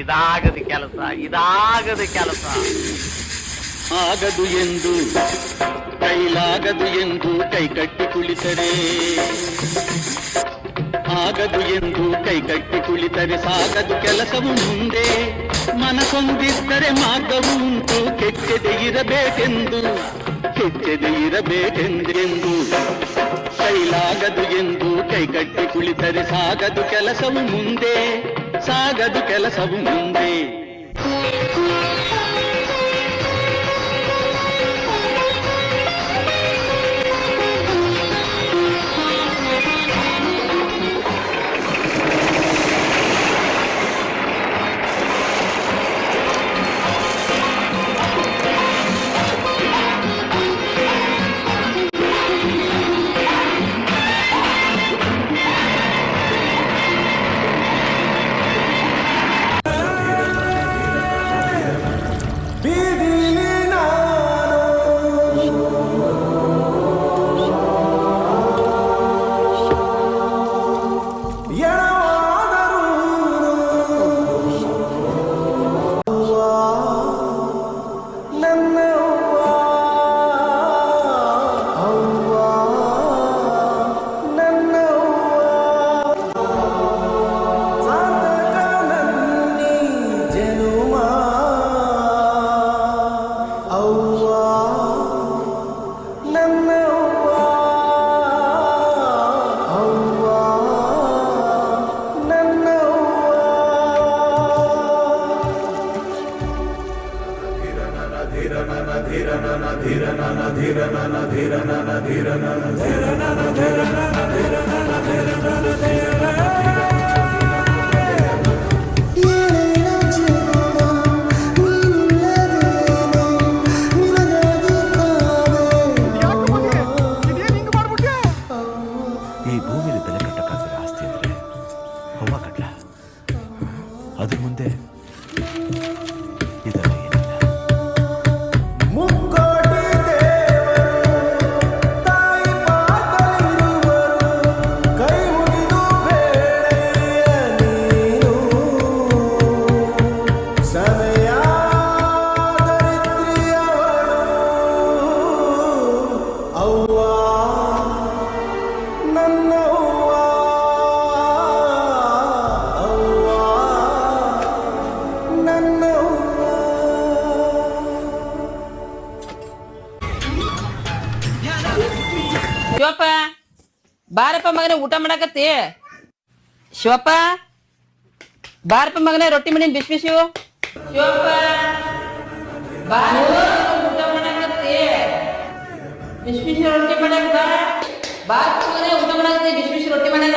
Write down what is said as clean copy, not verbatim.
ಇದಾಗದ ಕೆಲಸ ಆಗದು ಎಂದು ಕೈಲಾಗದು ಎಂದು ಕೈ ಕಟ್ಟಿ ಕುಳಿತರೆ, ಆಗದು ಎಂದು ಕೈ ಕಟ್ಟಿ ಕುಳಿತರೆ ಸಾಗದು ಕೆಲಸವು ಮುಂದೆ. ಮನಸೊಂದಿದ್ದರೆ ಮಾರ್ಗವು ಉಂಟು, ಕೆಚ್ಚದೆ ಇರಬೇಕೆಂದೆಂದು. ಕೈಲಾಗದು ಎಂದು ಕೈ ಕಟ್ಟಿ ಕುಳಿತರೆ ಸಾಗದು ಕೆಲಸವು ಮುಂದೆ. ಈ ಭೂಮಿಲಿ ಬೆಲೆ ಕಟ್ಟಕ್ಕಾಗದ ಆಸ್ತಿ ಅಂದ್ರೆ ಹೂವ ಕಟ್ಲ, ಅದ್ರ ಮುಂದೆ ಇದೆಲ್ಲ ಏನಿಲ್ಲ. ಶಿವಪ್ಪ ಬಾರಪ್ಪ ಮಗನೇ, ಊಟ ಮಾಡಕತ್ತಿ. ಶಿವಪ್ಪ ಬಾರಪ್ಪ ಮಗನೇ, ರೊಟ್ಟಿ ಮನಿ ಬಿಸಿ ಬಿಸಿ. ಶಿವಪ್ಪ ಬಾರ, ಊಟ ಮಾಡಕತ್ತಿ. ಬಿಸಿ ಬಿಸಿ ರೊಟ್ಟಿ ಮಾಡಕ್ ಬಾ. ಬಾರಪ್ಪ ಮಗನೇ, ಊಟ ಮಾಡಕತ್ತಿ. ಬಿಸಿ ಬಿಸಿ ರೊಟ್ಟಿ ಮಾಡಕ.